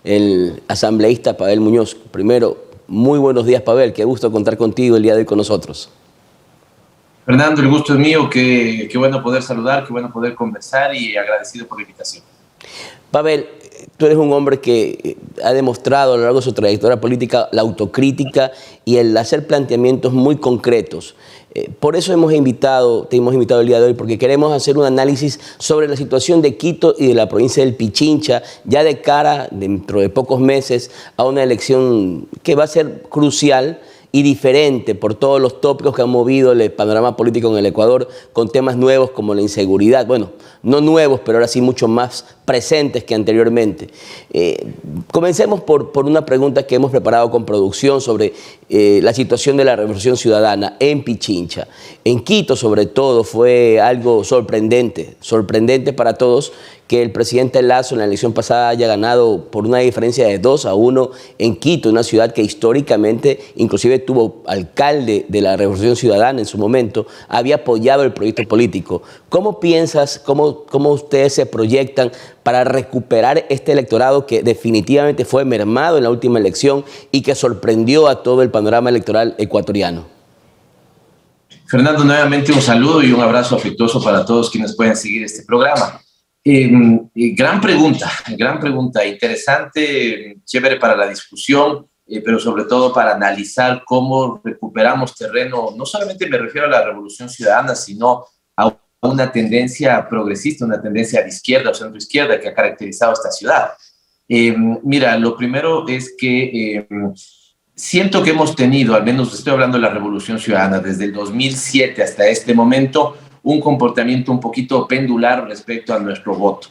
el asambleísta Pavel Muñoz. Primero, muy buenos días, Pavel, qué gusto contar contigo el día de hoy con nosotros. Fernando, el gusto es mío, qué bueno poder saludar, qué bueno poder conversar y agradecido por la invitación. Pavel, tú eres un hombre que ha demostrado a lo largo de su trayectoria política la autocrítica y el hacer planteamientos muy concretos. Por eso te hemos invitado el día de hoy, porque queremos hacer un análisis sobre la situación de Quito y de la provincia del Pichincha, ya de cara, dentro de pocos meses, a una elección que va a ser crucial y diferente por todos los tópicos que han movido el panorama político en el Ecuador, con temas nuevos como la inseguridad, bueno, no nuevos, pero ahora sí mucho más presentes que anteriormente. Comencemos por una pregunta que hemos preparado con producción sobre la situación de la Revolución Ciudadana en Pichincha. En Quito, sobre todo, fue algo sorprendente para todos, que el presidente Lasso en la elección pasada haya ganado por una diferencia de 2-1 en Quito, una ciudad que históricamente inclusive tuvo alcalde de la Revolución Ciudadana en su momento, había apoyado el proyecto político. ¿Cómo piensas, cómo ustedes se proyectan para recuperar este electorado que definitivamente fue mermado en la última elección y que sorprendió a todo el panorama electoral ecuatoriano? Fernando, nuevamente un saludo y un abrazo afectuoso para todos quienes puedan seguir este programa. Gran pregunta, interesante, chévere para la discusión, pero sobre todo para analizar cómo recuperamos terreno. No solamente me refiero a la Revolución Ciudadana, sino a una tendencia progresista, una tendencia de izquierda o centro-izquierda que ha caracterizado esta ciudad. Mira, lo primero es que siento que hemos tenido, al menos estoy hablando de la Revolución Ciudadana, desde el 2007 hasta este momento, un comportamiento un poquito pendular respecto a nuestro voto.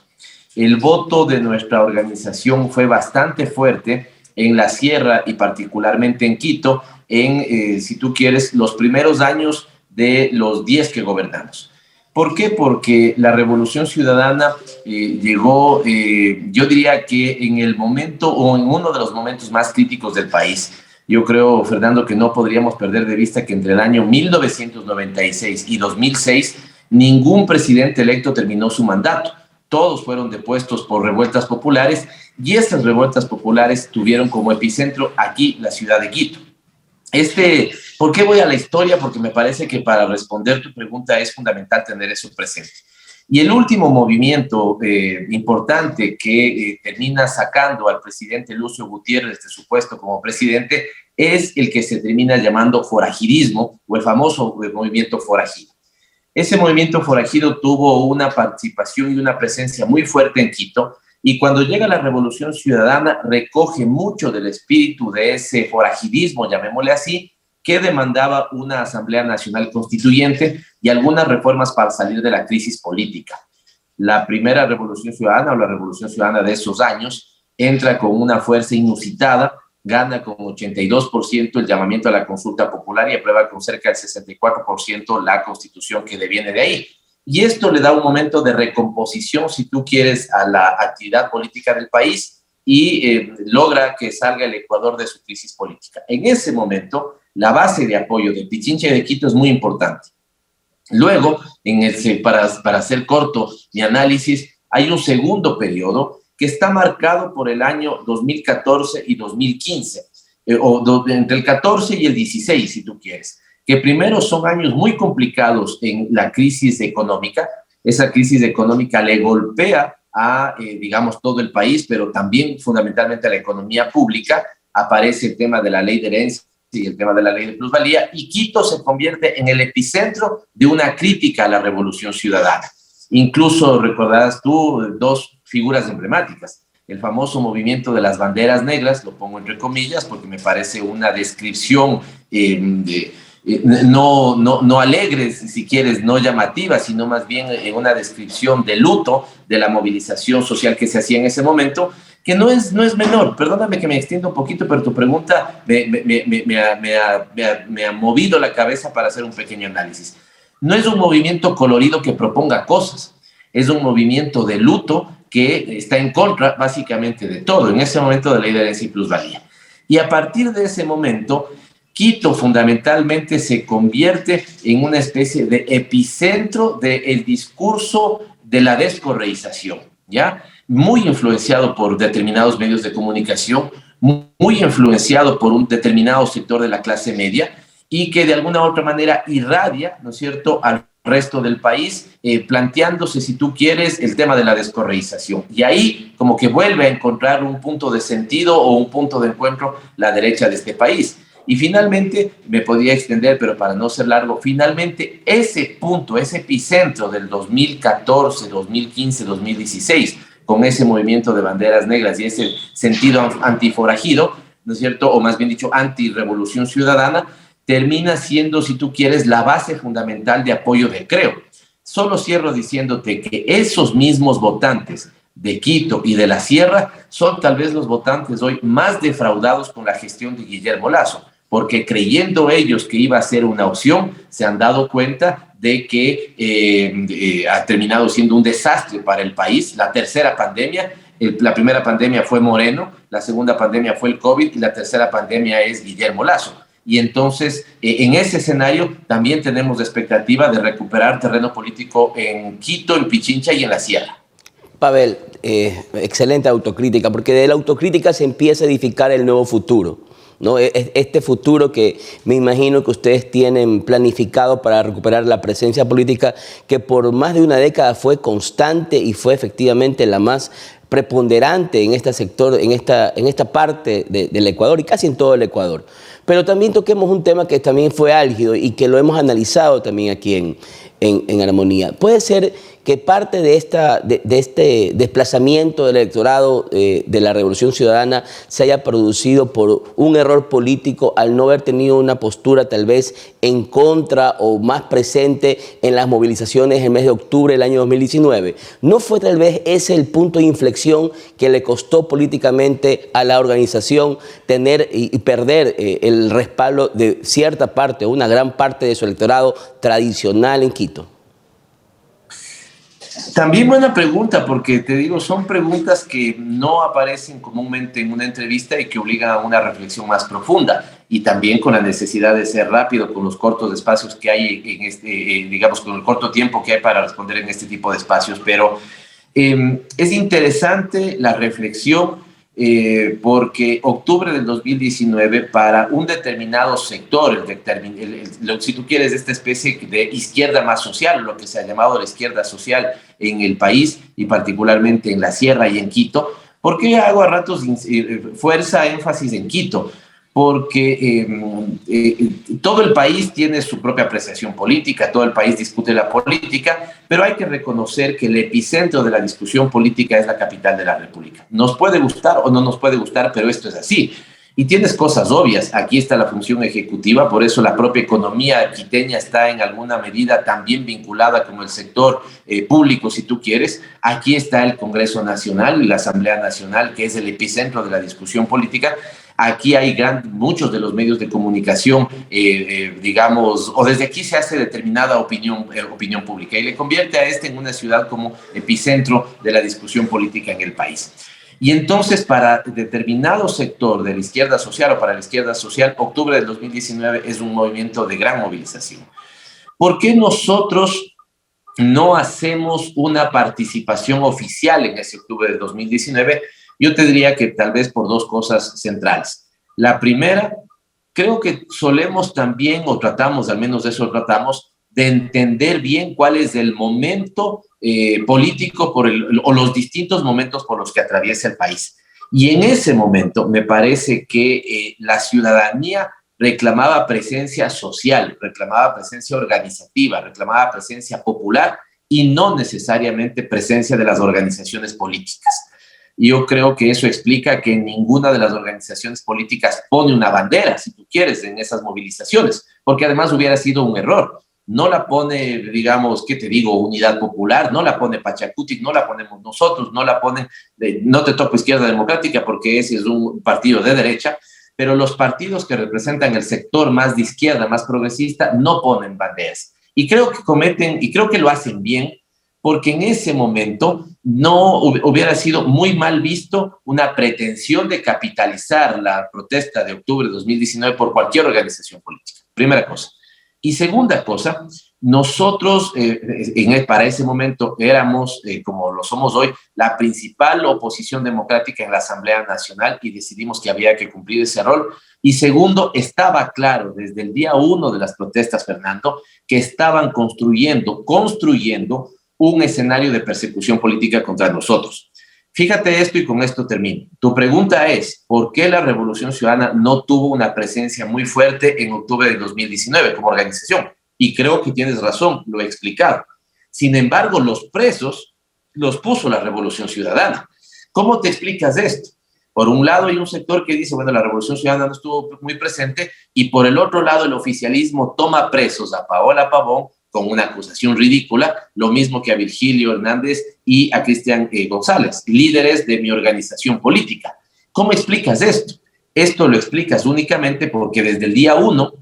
El voto de nuestra organización fue bastante fuerte en la Sierra y particularmente en Quito, si tú quieres, los primeros años de los 10 que gobernamos. ¿Por qué? Porque la Revolución Ciudadana llegó, yo diría que en el momento o en uno de los momentos más críticos del país. Yo creo, Fernando, que no podríamos perder de vista que entre el año 1996 y 2006 ningún presidente electo terminó su mandato. Todos fueron depuestos por revueltas populares y estas revueltas populares tuvieron como epicentro aquí la ciudad de Quito. ¿Por qué voy a la historia? Porque me parece que para responder tu pregunta es fundamental tener eso presente. Y el último movimiento importante que termina sacando al presidente Lucio Gutiérrez de su puesto como presidente es el que se termina llamando forajirismo o el famoso movimiento forajido. Ese movimiento forajido tuvo una participación y una presencia muy fuerte en Quito y cuando llega la Revolución Ciudadana recoge mucho del espíritu de ese forajidismo, llamémosle así, que demandaba una Asamblea Nacional Constituyente y algunas reformas para salir de la crisis política. La primera Revolución Ciudadana o la Revolución Ciudadana de esos años entra con una fuerza inusitada, gana con 82% el llamamiento a la consulta popular y aprueba con cerca del 64% la constitución que deviene de ahí. Y esto le da un momento de recomposición, si tú quieres, a la actividad política del país y logra que salga el Ecuador de su crisis política. En ese momento, la base de apoyo de Pichincha y de Quito es muy importante. Luego, para hacer corto mi análisis, hay un segundo periodo que está marcado por el año 2014 y 2015, entre el 14 y el 16, si tú quieres, que primero son años muy complicados en la crisis económica. Esa crisis económica le golpea a, digamos, todo el país, pero también fundamentalmente a la economía pública. Aparece el tema de la ley de herencia y el tema de la ley de plusvalía, y Quito se convierte en el epicentro de una crítica a la Revolución Ciudadana. Incluso recordarás tú dos figuras emblemáticas, el famoso movimiento de las banderas negras, lo pongo entre comillas porque me parece una descripción no alegre, si quieres, no llamativa, sino más bien una descripción de luto de la movilización social que se hacía en ese momento, que no es menor. Perdóname que me extienda un poquito, pero tu pregunta me ha movido la cabeza para hacer un pequeño análisis. No es un movimiento colorido que proponga cosas, es un movimiento de luto que está en contra básicamente de todo, en ese momento de la ley de herencia y plusvalía. Y a partir de ese momento, Quito fundamentalmente se convierte en una especie de epicentro del discurso de la descorreización. ¿ya? Muy influenciado por determinados medios de comunicación, muy influenciado por un determinado sector de la clase media y que de alguna u otra manera irradia, ¿no es cierto?, al resto del país, planteándose, si tú quieres, el tema de la descorreización. Y ahí como que vuelve a encontrar un punto de sentido o un punto de encuentro la derecha de este país. Y finalmente, me podría extender, pero para no ser largo, finalmente ese punto, ese epicentro del 2014, 2015, 2016, con ese movimiento de banderas negras y ese sentido antiforajido, ¿no es cierto?, o más bien dicho, antirrevolución ciudadana, termina siendo, si tú quieres, la base fundamental de apoyo de Creo. Solo cierro diciéndote que esos mismos votantes de Quito y de la Sierra son tal vez los votantes hoy más defraudados con la gestión de Guillermo Lasso, porque creyendo ellos que iba a ser una opción, se han dado cuenta de que ha terminado siendo un desastre para el país. La tercera pandemia, la primera pandemia fue Moreno, la segunda pandemia fue el COVID y la tercera pandemia es Guillermo Lasso. Y entonces, en ese escenario, también tenemos la expectativa de recuperar terreno político en Quito, en Pichincha y en la Sierra. Pavel, excelente autocrítica, porque de la autocrítica se empieza a edificar el nuevo futuro, ¿no? Este futuro que me imagino que ustedes tienen planificado para recuperar la presencia política que por más de una década fue constante y fue efectivamente la más preponderante en este sector, en esta parte del Ecuador y casi en todo el Ecuador. Pero también toquemos un tema que también fue álgido y que lo hemos analizado también aquí en Armonía. Puede ser que parte de este desplazamiento del electorado de la Revolución Ciudadana se haya producido por un error político al no haber tenido una postura tal vez en contra o más presente en las movilizaciones en el mes de octubre del año 2019. ¿No fue tal vez ese el punto de inflexión que le costó políticamente a la organización tener y perder el respaldo de cierta parte o una gran parte de su electorado tradicional en Quito? También buena pregunta, porque te digo, son preguntas que no aparecen comúnmente en una entrevista y que obligan a una reflexión más profunda y también con la necesidad de ser rápido con los cortos espacios que hay en digamos, con el corto tiempo que hay para responder en este tipo de espacios. Pero es interesante la reflexión porque octubre del 2019 para un determinado sector, si tú quieres, esta especie de izquierda más social, lo que se ha llamado la izquierda social en el país y particularmente en la Sierra y en Quito. ¿Por qué hago a ratos énfasis en Quito? Porque todo el país tiene su propia apreciación política, todo el país discute la política, pero hay que reconocer que el epicentro de la discusión política es la capital de la República. Nos puede gustar o no nos puede gustar, pero esto es así. Y tienes cosas obvias. Aquí está la función ejecutiva, por eso la propia economía quiteña está en alguna medida también vinculada con el sector público, si tú quieres. Aquí está el Congreso Nacional y la Asamblea Nacional, que es el epicentro de la discusión política. Aquí hay muchos de los medios de comunicación, digamos, o desde aquí se hace determinada opinión pública y le convierte a en una ciudad como epicentro de la discusión política en el país. Y entonces, para determinado sector de la izquierda social o para la izquierda social, octubre del 2019 es un movimiento de gran movilización. ¿Por qué nosotros no hacemos una participación oficial en ese octubre del 2019? Yo te diría que tal vez por dos cosas centrales. La primera, creo que solemos también, o tratamos, al menos de eso tratamos, de entender bien cuál es el momento político o los distintos momentos por los que atraviesa el país. Y en ese momento me parece que la ciudadanía reclamaba presencia social, reclamaba presencia organizativa, reclamaba presencia popular y no necesariamente presencia de las organizaciones políticas. Yo creo que eso explica que ninguna de las organizaciones políticas pone una bandera, si tú quieres, en esas movilizaciones, porque además hubiera sido un error. No la pone, digamos, ¿qué te digo? Unidad Popular, no la pone Pachacutic, no la ponemos nosotros, no la ponen, no te toco Izquierda Democrática porque ese es un partido de derecha, pero los partidos que representan el sector más de izquierda, más progresista, no ponen banderas. Y creo que lo hacen bien, porque en ese momento no hubiera sido muy mal visto una pretensión de capitalizar la protesta de octubre de 2019 por cualquier organización política. Primera cosa. Y segunda cosa, nosotros para ese momento éramos, como lo somos hoy, la principal oposición democrática en la Asamblea Nacional y decidimos que había que cumplir ese rol. Y segundo, estaba claro desde el día 1 de las protestas, Fernando, que estaban construyendo un escenario de persecución política contra nosotros. Fíjate esto y con esto termino. Tu pregunta es, ¿por qué la Revolución Ciudadana no tuvo una presencia muy fuerte en octubre de 2019 como organización? Y creo que tienes razón, lo he explicado. Sin embargo, los presos los puso la Revolución Ciudadana. ¿Cómo te explicas esto? Por un lado hay un sector que dice, bueno, la Revolución Ciudadana no estuvo muy presente, y por el otro lado el oficialismo toma presos a Paola Pavón con una acusación ridícula, lo mismo que a Virgilio Hernández y a Cristian González, líderes de mi organización política. ¿Cómo explicas esto? Esto lo explicas únicamente porque desde el día 1,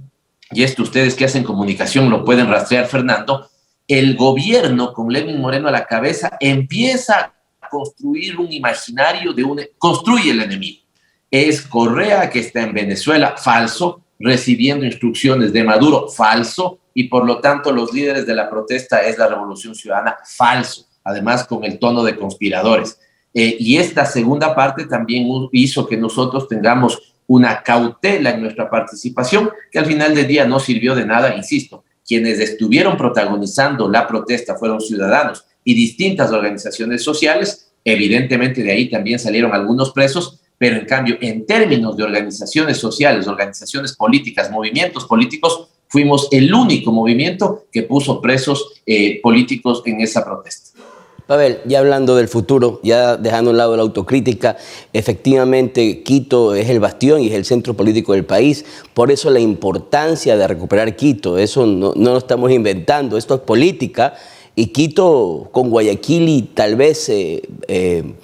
y esto ustedes que hacen comunicación lo pueden rastrear, Fernando, el gobierno con Lenín Moreno a la cabeza empieza a construir un imaginario construye el enemigo. Es Correa, que está en Venezuela, falso, recibiendo instrucciones de Maduro, falso, y por lo tanto los líderes de la protesta es la Revolución Ciudadana, falso, además con el tono de conspiradores. Y esta segunda parte también hizo que nosotros tengamos una cautela en nuestra participación, que al final del día no sirvió de nada, insisto. Quienes estuvieron protagonizando la protesta fueron ciudadanos y distintas organizaciones sociales. Evidentemente de ahí también salieron algunos presos, pero en cambio, en términos de organizaciones sociales, organizaciones políticas, movimientos políticos, fuimos el único movimiento que puso presos políticos en esa protesta. Pavel, ya hablando del futuro, ya dejando a un lado la autocrítica, efectivamente Quito es el bastión y es el centro político del país, por eso la importancia de recuperar Quito, eso no lo estamos inventando, esto es política, y Quito con Guayaquil y tal vez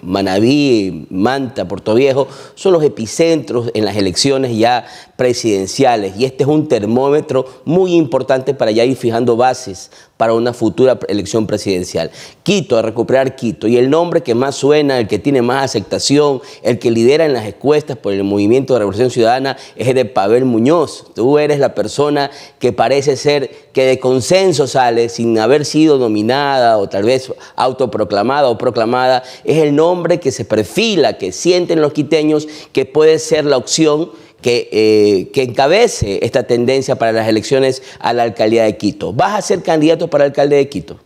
Manabí, Manta, Puerto Viejo, son los epicentros en las elecciones ya presidenciales, y este es un termómetro muy importante para ya ir fijando bases para una futura elección presidencial. Quito, a recuperar Quito, y el nombre que más suena, el que tiene más aceptación, el que lidera en las encuestas por el movimiento de Revolución Ciudadana es el de Pavel Muñoz. Tú eres la persona que parece ser que de consenso sale sin haber sido nominada o tal vez autoproclamada o proclamada. Es el nombre que se perfila, que sienten los quiteños que puede ser la opción que encabece esta tendencia para las elecciones a la alcaldía de Quito. ¿Vas a ser candidato para alcalde de Quito?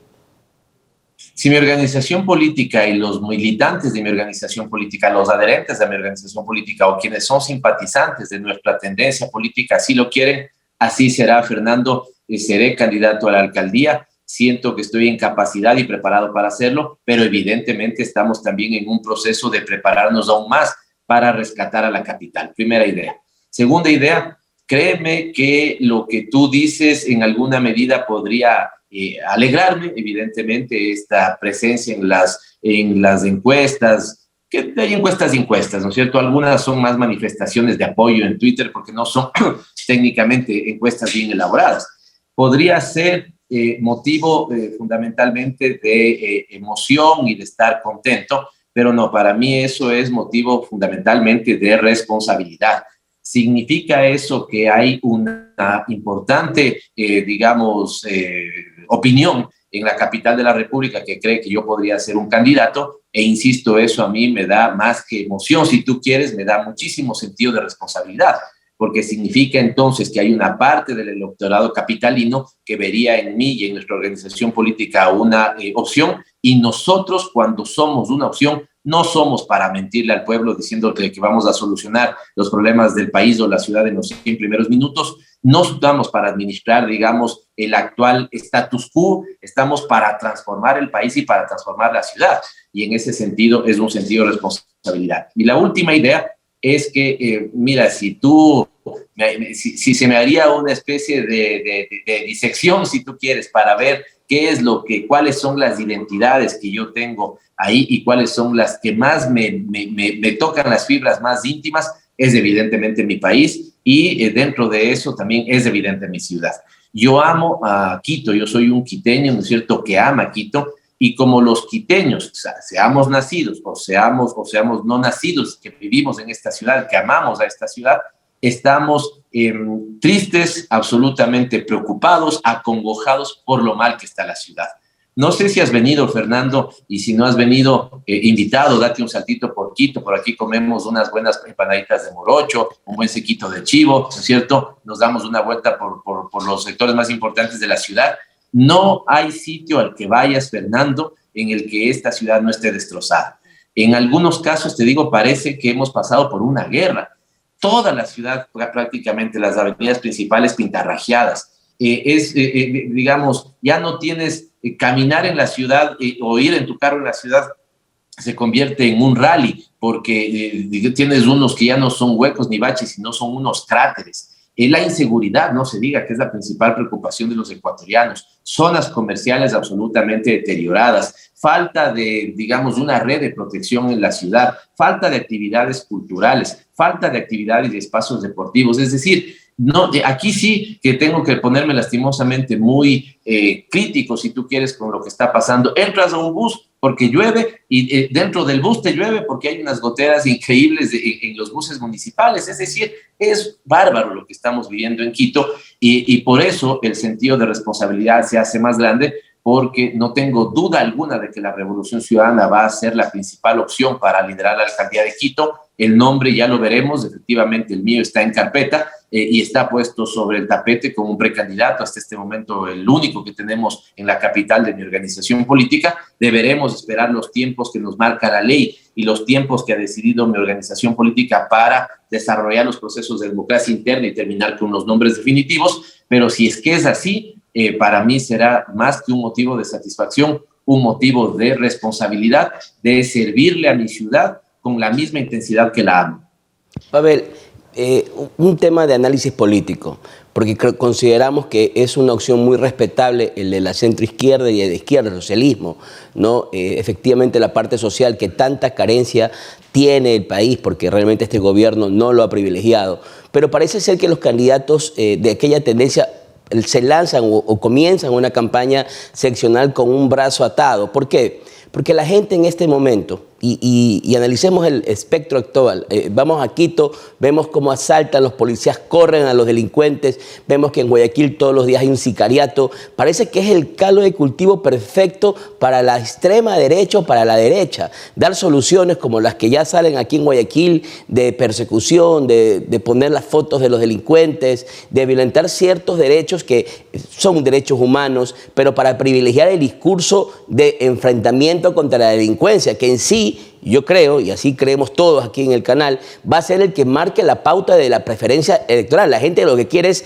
Si mi organización política y los militantes de mi organización política, los adherentes de mi organización política o quienes son simpatizantes de nuestra tendencia política así lo quieren, así será, Fernando. Seré candidato a la alcaldía. Siento que estoy en capacidad y preparado para hacerlo, pero evidentemente estamos también en un proceso de prepararnos aún más para rescatar a la capital. Primera idea. Segunda idea, créeme que lo que tú dices en alguna medida podría alegrarme, evidentemente, esta presencia en las encuestas, que hay encuestas y encuestas, ¿no es cierto? Algunas son más manifestaciones de apoyo en Twitter porque no son técnicamente encuestas bien elaboradas. Podría ser motivo fundamentalmente de emoción y de estar contento, pero no, para mí eso es motivo fundamentalmente de responsabilidad. ¿Significa eso que hay una importante, opinión en la capital de la República que cree que yo podría ser un candidato? E insisto, eso a mí me da más que emoción, si tú quieres, me da muchísimo sentido de responsabilidad, porque significa entonces que hay una parte del electorado capitalino que vería en mí y en nuestra organización política una opción, y nosotros cuando somos una opción no somos para mentirle al pueblo diciéndole que vamos a solucionar los problemas del país o la ciudad en los 100 primeros minutos. No estamos para administrar, digamos, el actual status quo, estamos para transformar el país y para transformar la ciudad. Y en ese sentido es un sentido de responsabilidad. Y la última idea es que, mira, si se me haría una especie de disección, si tú quieres, para ver cuáles son las identidades que yo tengo ahí y cuáles son las que más me tocan las fibras más íntimas, es evidentemente mi país, y dentro de eso también es evidente mi ciudad. Yo amo a Quito, yo soy un quiteño, ¿no es cierto?, que ama Quito, y como los quiteños, o sea, seamos nacidos o seamos no nacidos, que vivimos en esta ciudad, que amamos a esta ciudad, estamos tristes, absolutamente preocupados, acongojados por lo mal que está la ciudad. No sé si has venido, Fernando, y si no has venido, invitado, date un saltito por Quito. Por aquí comemos unas buenas empanaditas de morocho, un buen sequito de chivo, ¿no es cierto? Nos damos una vuelta por los sectores más importantes de la ciudad. No hay sitio al que vayas, Fernando, en el que esta ciudad no esté destrozada. En algunos casos, te digo, parece que hemos pasado por una guerra. Toda la ciudad, prácticamente las avenidas principales pintarrajeadas. Digamos, ya no tienes caminar en la ciudad o ir en tu carro en la ciudad se convierte en un rally, porque tienes unos que ya no son huecos ni baches, sino son unos cráteres. La inseguridad, no se diga, que es la principal preocupación de los ecuatorianos. Zonas comerciales absolutamente deterioradas, falta de, digamos, una red de protección en la ciudad, falta de actividades culturales, falta de actividades y espacios deportivos. Es decir, no, aquí sí que tengo que ponerme lastimosamente muy crítico, si tú quieres, con lo que está pasando. Entras a un bus porque llueve y dentro del bus te llueve porque hay unas goteras increíbles en los buses municipales. Es decir, es bárbaro lo que estamos viviendo en Quito y por eso el sentido de responsabilidad se hace más grande, porque no tengo duda alguna de que la Revolución Ciudadana va a ser la principal opción para liderar la alcaldía de Quito. El nombre ya lo veremos, efectivamente el mío está en carpeta y está puesto sobre el tapete como un precandidato, hasta este momento el único que tenemos en la capital de mi organización política. Deberemos esperar los tiempos que nos marca la ley y los tiempos que ha decidido mi organización política para desarrollar los procesos de democracia interna y terminar con los nombres definitivos, pero si es que es así, para mí será más que un motivo de satisfacción, un motivo de responsabilidad, de servirle a mi ciudad con la misma intensidad que la amo. Pavel, un tema de análisis político, porque consideramos que es una opción muy respetable el de la centroizquierda y el de izquierda, el socialismo, ¿no? Efectivamente la parte social que tanta carencia tiene el país, porque realmente este gobierno no lo ha privilegiado, pero parece ser que los candidatos de aquella tendencia se lanzan o comienzan una campaña seccional con un brazo atado. ¿Por qué? Porque la gente en este momento, y analicemos el espectro actual, vamos a Quito, vemos cómo asaltan, los policías corren a los delincuentes, vemos que en Guayaquil todos los días hay un sicariato. Parece que es el caldo de cultivo perfecto para la extrema derecha o para la derecha. Dar soluciones como las que ya salen aquí en Guayaquil, de persecución, de poner las fotos de los delincuentes, de violentar ciertos derechos que son derechos humanos, pero para privilegiar el discurso de enfrentamiento contra la delincuencia, que en sí, yo creo, y así creemos todos aquí en el canal, va a ser el que marque la pauta de la preferencia electoral. La gente lo que quiere es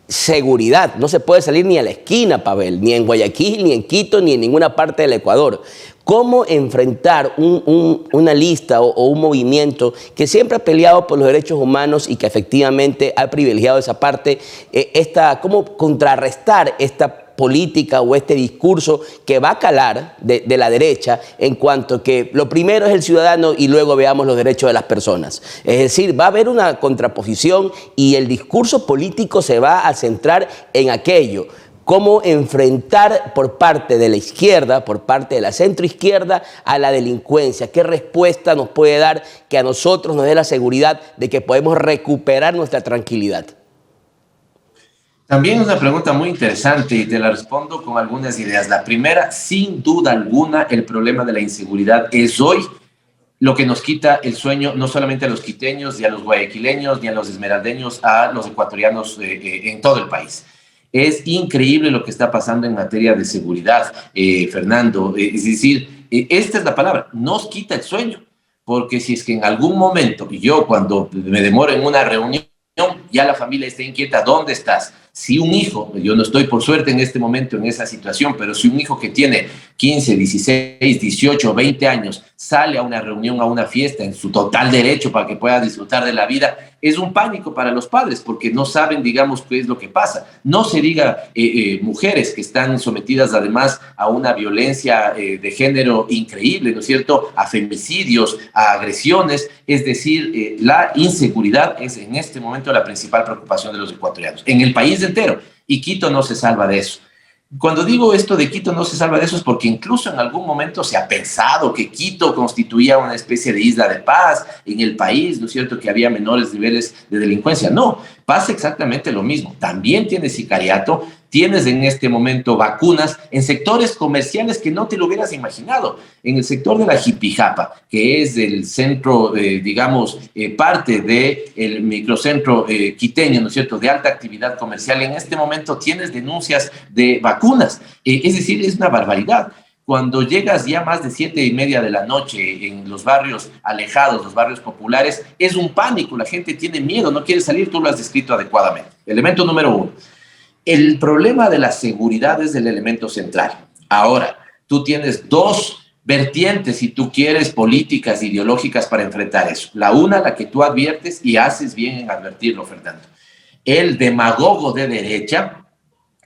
seguridad. No se puede salir ni a la esquina, Pavel, ni en Guayaquil, ni en Quito, ni en ninguna parte del Ecuador. ¿Cómo enfrentar una lista o un movimiento que siempre ha peleado por los derechos humanos y que efectivamente ha privilegiado esa parte? ¿Cómo contrarrestar esta política o este discurso que va a calar de la derecha en cuanto que lo primero es el ciudadano y luego veamos los derechos de las personas? Es decir, va a haber una contraposición y el discurso político se va a centrar en aquello. ¿Cómo enfrentar por parte de la izquierda, por parte de la centroizquierda, a la delincuencia? ¿Qué respuesta nos puede dar que a nosotros nos dé la seguridad de que podemos recuperar nuestra tranquilidad? También es una pregunta muy interesante y te la respondo con algunas ideas. La primera, sin duda alguna, el problema de la inseguridad es hoy lo que nos quita el sueño, no solamente a los quiteños, ni a los guayaquileños, ni a los esmeraldeños, a los ecuatorianos en todo el país. Es increíble lo que está pasando en materia de seguridad, Fernando. Es decir, esta es la palabra, nos quita el sueño, porque si es que en algún momento, y yo cuando me demoro en una reunión, ya la familia está inquieta, ¿dónde estás? Si un hijo, yo no estoy por suerte en este momento en esa situación, pero si un hijo que tiene 15, 16, 18, 20 años sale a una reunión, a una fiesta, en su total derecho para que pueda disfrutar de la vida, es un pánico para los padres porque no saben, digamos, qué es lo que pasa. No se diga mujeres que están sometidas además a una violencia de género increíble, ¿no es cierto? A femicidios, a agresiones. Es decir, la inseguridad es en este momento la principal preocupación de los ecuatorianos, en el país entero, y Quito no se salva de eso. Cuando digo esto de Quito no se salva de eso es porque incluso en algún momento se ha pensado que Quito constituía una especie de isla de paz en el país, ¿no es cierto?, que había menores niveles de delincuencia. No, pasa exactamente lo mismo. También tienes sicariato, tienes en este momento vacunas en sectores comerciales que no te lo hubieras imaginado. En el sector de la Jipijapa, que es el centro, digamos, parte del microcentro quiteño, ¿no es cierto?, de alta actividad comercial, en este momento tienes denuncias de vacunas. Es decir, es una barbaridad. Cuando llegas ya más de 7:30 de la noche en los barrios alejados, los barrios populares, es un pánico, la gente tiene miedo, no quiere salir, tú lo has descrito adecuadamente. Elemento número 1. El problema de la seguridad es el elemento central. Ahora, tú tienes dos vertientes, si tú quieres, políticas, ideológicas para enfrentar eso. La una, la que tú adviertes y haces bien en advertirlo, Fernando. El demagogo de derecha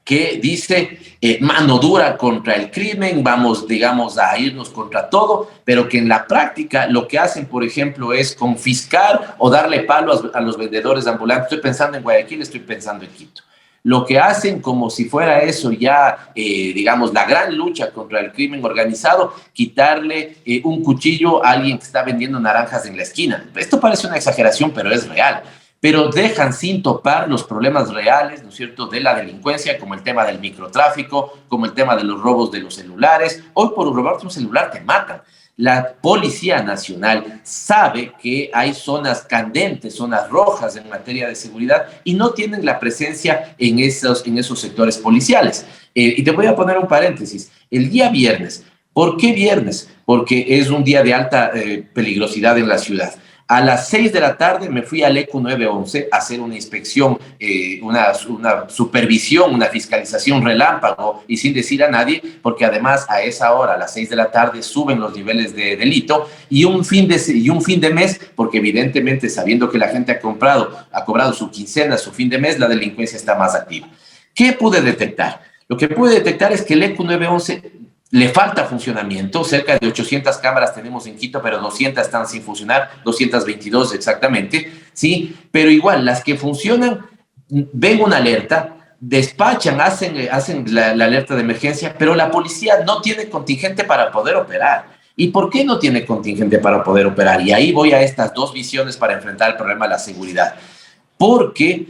que dice mano dura contra el crimen, vamos, digamos, a irnos contra todo, pero que en la práctica lo que hacen, por ejemplo, es confiscar o darle palo a los vendedores ambulantes. Estoy pensando en Guayaquil, estoy pensando en Quito. Lo que hacen como si fuera eso ya, digamos, la gran lucha contra el crimen organizado, quitarle un cuchillo a alguien que está vendiendo naranjas en la esquina. Esto parece una exageración, pero es real. Pero dejan sin topar los problemas reales, ¿no es cierto?, de la delincuencia, como el tema del microtráfico, como el tema de los robos de los celulares. Hoy por robarte un celular te matan. La Policía Nacional sabe que hay zonas candentes, zonas rojas en materia de seguridad y no tienen la presencia en esos sectores policiales. Y te voy a poner un paréntesis. El día viernes, ¿por qué viernes? Porque es un día de alta peligrosidad en la ciudad. A las 6 de la tarde me fui al ECU 911 a hacer una inspección, una supervisión, una fiscalización relámpago y sin decir a nadie, porque además a esa hora, a las 6 de la tarde, suben los niveles de delito y un fin de mes, porque evidentemente sabiendo que la gente ha cobrado su quincena, su fin de mes, la delincuencia está más activa. ¿Qué pude detectar? Lo que pude detectar es que el ECU 911 le falta funcionamiento, cerca de 800 cámaras tenemos en Quito, pero 200 están sin funcionar, 222 exactamente, ¿sí? Pero igual, las que funcionan, ven una alerta, despachan, hacen la alerta de emergencia, pero la policía no tiene contingente para poder operar. ¿Y por qué no tiene contingente para poder operar? Y ahí voy a estas dos visiones para enfrentar el problema de la seguridad. Porque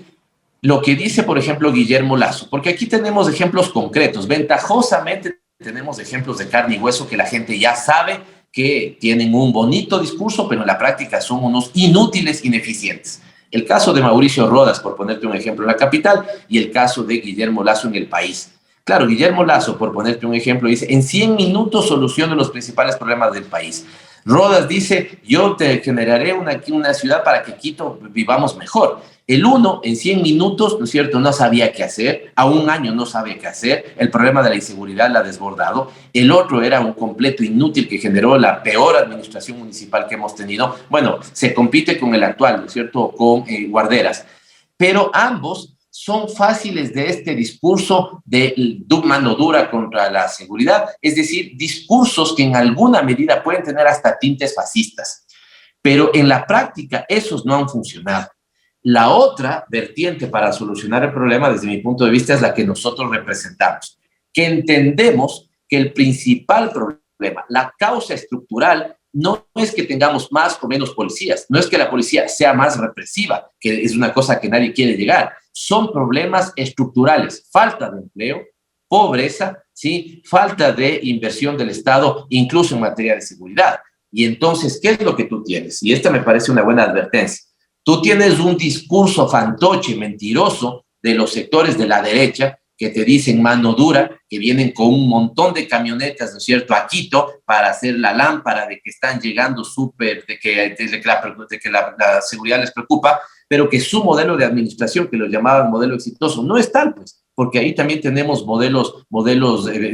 lo que dice, por ejemplo, Guillermo Lasso, porque aquí tenemos ejemplos concretos, ventajosamente tenemos ejemplos de carne y hueso que la gente ya sabe que tienen un bonito discurso, pero en la práctica son unos inútiles, ineficientes. El caso de Mauricio Rodas, por ponerte un ejemplo, en la capital, y el caso de Guillermo Lasso en el país. Claro, Guillermo Lasso, por ponerte un ejemplo, dice, en 100 minutos soluciono los principales problemas del país. Rodas dice, yo te generaré una ciudad para que Quito vivamos mejor. El uno, en 100 minutos, ¿no es cierto?, no sabía qué hacer, a un año no sabe qué hacer, el problema de la inseguridad la ha desbordado. El otro era un completo inútil que generó la peor administración municipal que hemos tenido. Bueno, se compite con el actual, ¿no es cierto?, con Guarderas. Pero ambos son fáciles de este discurso de mano dura contra la seguridad, es decir, discursos que en alguna medida pueden tener hasta tintes fascistas, pero en la práctica esos no han funcionado. La otra vertiente para solucionar el problema, desde mi punto de vista, es la que nosotros representamos, que entendemos que el principal problema, la causa estructural, no es que tengamos más o menos policías, no es que la policía sea más represiva, que es una cosa que nadie quiere llegar. Son problemas estructurales, falta de empleo, pobreza, ¿sí?, falta de inversión del Estado, incluso en materia de seguridad. Y entonces, ¿qué es lo que tú tienes? Y esta me parece una buena advertencia. Tú tienes un discurso fantoche, mentiroso, de los sectores de la derecha, que te dicen mano dura, que vienen con un montón de camionetas, ¿no es cierto?, a Quito para hacer la lámpara de que están llegando súper, de que la seguridad les preocupa, pero que su modelo de administración, que lo llamaban modelo exitoso, no es tal, pues, porque ahí también tenemos modelos,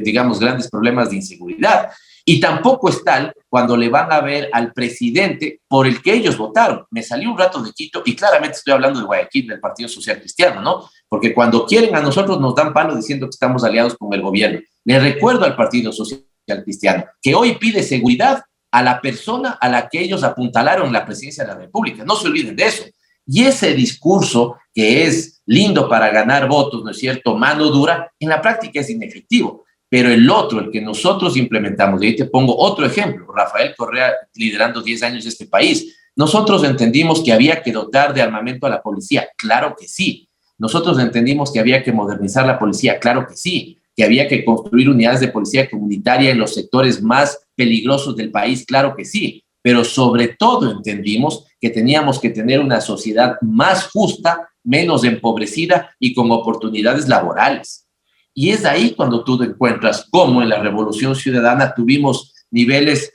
digamos, grandes problemas de inseguridad. Y tampoco es tal cuando le van a ver al presidente por el que ellos votaron. Me salí un rato de Quito y claramente estoy hablando de Guayaquil, del Partido Social Cristiano, ¿no? Porque cuando quieren a nosotros nos dan palo diciendo que estamos aliados con el gobierno. Le recuerdo al Partido Social Cristiano que hoy pide seguridad a la persona a la que ellos apuntalaron la presidencia de la República. No se olviden de eso. Y ese discurso que es lindo para ganar votos, ¿no es cierto?, mano dura, en la práctica es inefectivo. Pero el otro, el que nosotros implementamos, y ahí te pongo otro ejemplo, Rafael Correa liderando 10 años este país, nosotros entendimos que había que dotar de armamento a la policía, claro que sí. Nosotros entendimos que había que modernizar la policía, claro que sí. Que había que construir unidades de policía comunitaria en los sectores más peligrosos del país, claro que sí. Pero sobre todo entendimos que teníamos que tener una sociedad más justa, menos empobrecida y con oportunidades laborales. Y es ahí cuando tú te encuentras cómo en la Revolución Ciudadana tuvimos niveles,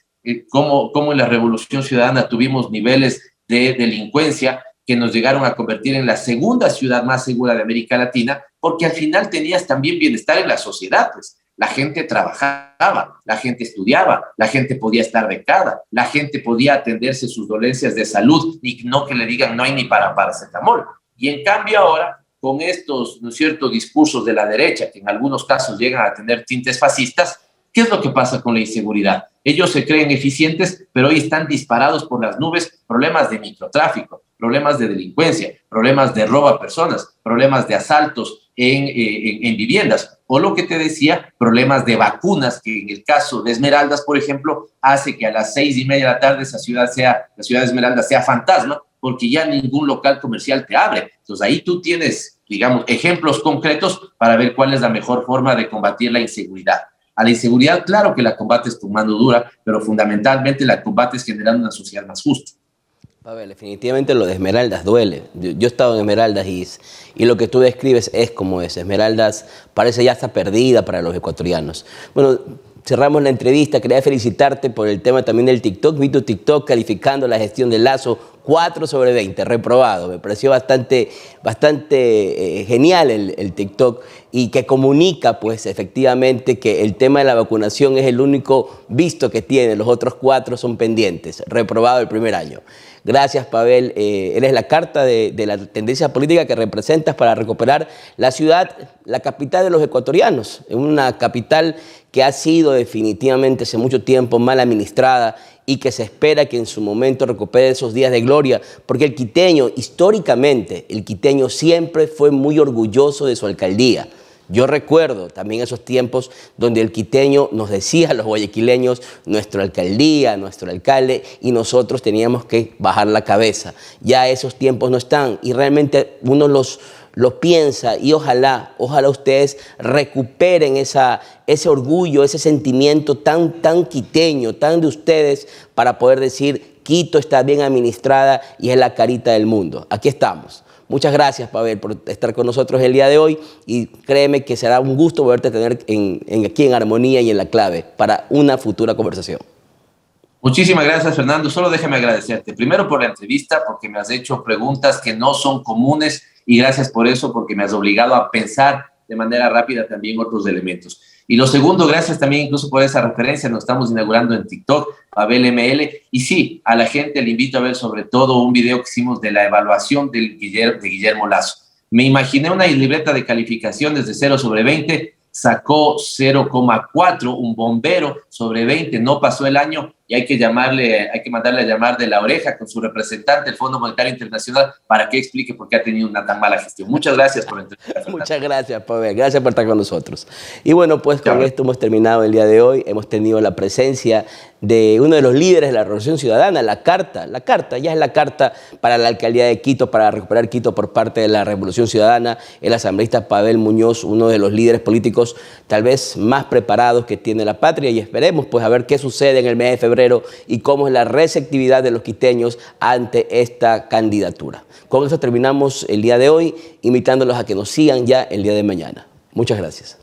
cómo en la Revolución Ciudadana tuvimos niveles de delincuencia que nos llegaron a convertir en la segunda ciudad más segura de América Latina, porque al final tenías también bienestar en la sociedad, pues. La gente trabajaba, la gente estudiaba, la gente podía estar becada, la gente podía atenderse sus dolencias de salud y no que le digan no hay ni para paracetamol. Y en cambio ahora, con estos, ¿no es cierto?, discursos de la derecha, que en algunos casos llegan a tener tintes fascistas, ¿qué es lo que pasa con la inseguridad? Ellos se creen eficientes, pero hoy están disparados por las nubes problemas de microtráfico, problemas de delincuencia, problemas de robo a personas, problemas de asaltos en viviendas, o lo que te decía, problemas de vacunas, que en el caso de Esmeraldas, por ejemplo, hace que a las 6:30 de la tarde la ciudad de Esmeraldas sea fantasma, porque ya ningún local comercial te abre. Entonces ahí tú tienes, digamos, ejemplos concretos para ver cuál es la mejor forma de combatir la inseguridad. A la inseguridad, claro que la combates con mano dura, pero fundamentalmente la combates generando una sociedad más justa. Pavel, definitivamente lo de Esmeraldas duele. Yo he estado en Esmeraldas y lo que tú describes es como es. Esmeraldas parece ya está perdida para los ecuatorianos. Bueno, cerramos la entrevista. Quería felicitarte por el tema también del TikTok. Vi tu TikTok calificando la gestión de Lazo 4/20, reprobado. Me pareció bastante genial el TikTok y que comunica pues efectivamente que el tema de la vacunación es el único visto que tiene. Los otros 4 son pendientes. Reprobado el primer año. Gracias, Pavel. Eres la carta de la tendencia política que representas para recuperar la ciudad, la capital de los ecuatorianos, una capital que ha sido definitivamente hace mucho tiempo mal administrada y que se espera que en su momento recupere esos días de gloria, porque el quiteño, históricamente, el quiteño siempre fue muy orgulloso de su alcaldía. Yo recuerdo también esos tiempos donde el quiteño nos decía a los guayaquileños, nuestra alcaldía, nuestro alcalde, y nosotros teníamos que bajar la cabeza. Ya esos tiempos no están y realmente uno los piensa y ojalá ustedes recuperen ese orgullo, ese sentimiento tan quiteño, tan de ustedes para poder decir Quito está bien administrada y es la carita del mundo. Aquí estamos. Muchas gracias, Pavel, por estar con nosotros el día de hoy y créeme que será un gusto volverte a tener aquí en Armonía y en La Clave para una futura conversación. Muchísimas gracias, Fernando. Solo déjame agradecerte. Primero por la entrevista, porque me has hecho preguntas que no son comunes y gracias por eso, porque me has obligado a pensar de manera rápida también otros elementos. Y lo segundo, gracias también incluso por esa referencia, nos estamos inaugurando en TikTok, Pavel ML, y sí, a la gente le invito a ver sobre todo un video que hicimos de la evaluación de Guillermo Lazo. Me imaginé una libreta de calificaciones de 0/20, sacó 0,4, un bombero sobre 20, no pasó el año y hay que mandarle a llamar de la oreja con su representante, el Fondo Monetario Internacional, para que explique por qué ha tenido una tan mala gestión. Muchas gracias por la entrevista. Muchas gracias, Pavel. Gracias por estar con nosotros. Y bueno, pues con esto hemos terminado el día de hoy. Hemos tenido la presencia de uno de los líderes de la Revolución Ciudadana, la carta ya es la carta para la alcaldía de Quito, para recuperar Quito por parte de la Revolución Ciudadana, el asambleísta Pavel Muñoz, uno de los líderes políticos tal vez más preparados que tiene la patria, y esperemos pues a ver qué sucede en el mes de febrero y cómo es la receptividad de los quiteños ante esta candidatura. Con eso terminamos el día de hoy, invitándolos a que nos sigan ya el día de mañana. Muchas gracias.